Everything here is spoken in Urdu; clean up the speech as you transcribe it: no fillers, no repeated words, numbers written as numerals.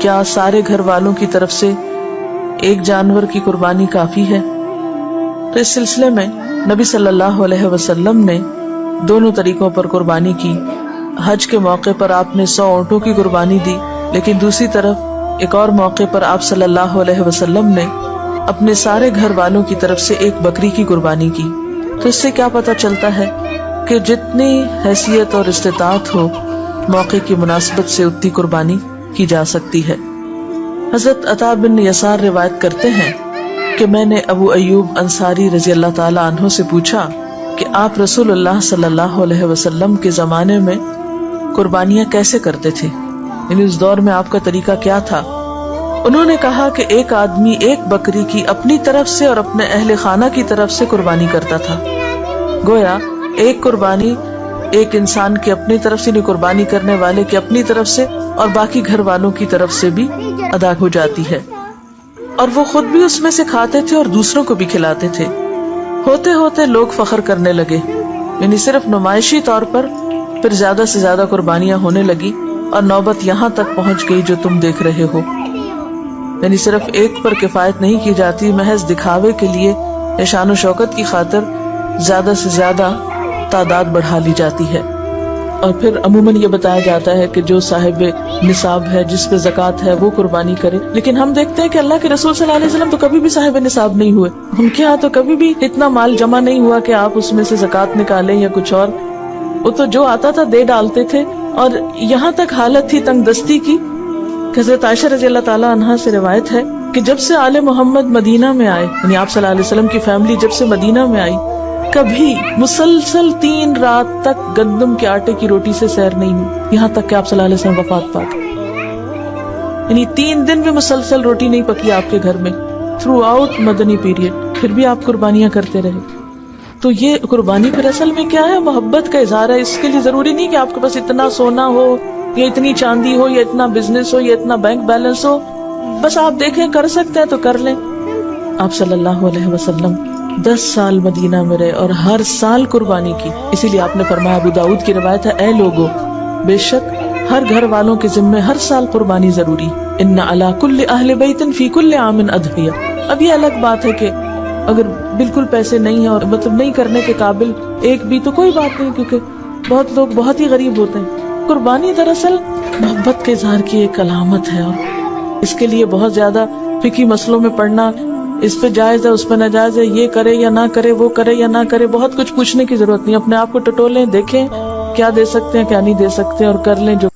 کیا سارے گھر والوں کی طرف سے ایک جانور کی قربانی کافی ہے؟ تو اس سلسلے میں نبی صلی اللہ علیہ وسلم نے دونوں طریقوں پر قربانی کی. حج کے موقع پر آپ نے 100 اونٹوں کی قربانی دی، لیکن دوسری طرف ایک اور موقع پر آپ صلی اللہ علیہ وسلم نے اپنے سارے گھر والوں کی طرف سے ایک بکری کی قربانی کی. تو اس سے کیا پتہ چلتا ہے کہ جتنی حیثیت اور استطاعت ہو، موقع کی مناسبت سے اتنی قربانی کی جا سکتی ہے. حضرت عطا بن یسار روایت کرتے ہیں کہ میں نے ابو ایوب انصاری رضی اللہ تعالی عنہ سے پوچھا کہ آپ رسول اللہ صلی اللہ علیہ وسلم کے زمانے میں قربانیاں کیسے کرتے تھے، یعنی اس دور میں آپ کا طریقہ کیا تھا. انہوں نے کہا کہ ایک آدمی ایک بکری کی اپنی طرف سے اور اپنے اہل خانہ کی طرف سے قربانی کرتا تھا. گویا ایک قربانی ایک انسان کی اپنی طرف سے، قربانی کرنے والے کی اپنی طرف سے اور باقی گھر والوں کی طرف سے بھی ادا ہو جاتی ہے، اور وہ خود بھی اس میں سے کھاتے تھے اور دوسروں کو بھی کھلاتے تھے. ہوتے ہوتے لوگ فخر کرنے لگے، یعنی صرف نمائشی طور پر پھر زیادہ سے زیادہ قربانیاں ہونے لگی اور نوبت یہاں تک پہنچ گئی جو تم دیکھ رہے ہو. یعنی صرف ایک پر کفایت نہیں کی جاتی، محض دکھاوے کے لیے یا شان و شوکت کی خاطر زیادہ سے زیادہ تعداد بڑھا لی جاتی ہے. اور پھر عموماً یہ بتایا جاتا ہے کہ جو صاحب نصاب ہے، جس پہ زکوٰۃ ہے، وہ قربانی کرے. لیکن ہم دیکھتے ہیں کہ اللہ کے رسول صلی اللہ علیہ وسلم تو کبھی بھی صاحب نصاب نہیں ہوئے. ان کے ہاں تو کبھی بھی اتنا مال جمع نہیں ہوا کہ آپ اس میں سے زکوٰۃ نکالیں یا کچھ اور. وہ تو جو آتا تھا دے ڈالتے تھے. اور یہاں تک حالت تھی تنگ دستی کی کہ حضرت عائشہ رضی اللہ تعالیٰ عنہا سے روایت ہے کہ جب سے آل محمد مدینہ میں آئے، یعنی آپ صلی اللہ علیہ وسلم کی فیملی جب سے مدینہ میں آئی، کبھی مسلسل 3 رات تک گندم کے آٹے کی روٹی سے سیر نہیں ہوئی، یہاں تک کہ آپ صلی اللہ علیہ وسلم وفات پا گئے. یعنی 3 دن بھی مسلسل روٹی نہیں پکی آپ کے گھر میں تھرو آؤٹ مدنی پیریڈ، پھر بھی آپ قربانیاں کرتے رہے. تو یہ قربانی پھر اصل میں کیا ہے؟ محبت کا اظہار ہے. اس کے لیے ضروری نہیں کہ آپ کے پاس اتنا سونا ہو یا اتنی چاندی ہو یا اتنا بزنس ہو یا اتنا بینک بیلنس ہو. بس آپ دیکھیں کر سکتے ہیں تو کر لیں. آپ صلی اللہ علیہ وسلم 10 سال مدینہ میں رہے اور ہر سال قربانی کی. اسی لیے آپ نے فرمایا، ابو داؤد کی روایت ہے، اے لوگو، بے شک ہر گھر والوں کے ذمے ہر سال قربانی ضروری. ان علی کل اہل بیت فی کل عام اضحیہ. اب یہ الگ بات ہے کہ اگر بالکل پیسے نہیں ہیں اور مطلب نہیں کرنے کے قابل ایک بھی، تو کوئی بات نہیں، کیونکہ بہت لوگ بہت ہی غریب ہوتے ہیں. قربانی دراصل محبت کے اظہار کی ایک علامت ہے، اور اس کے لیے بہت زیادہ فقہی مسئلوں میں پڑھنا، اس پہ جائز ہے اس پہ ناجائز ہے، یہ کرے یا نہ کرے، وہ کرے یا نہ کرے، بہت کچھ پوچھنے کی ضرورت نہیں. اپنے آپ کو ٹٹولیں، دیکھیں کیا دے سکتے ہیں کیا نہیں دے سکتے، اور کر لیں جو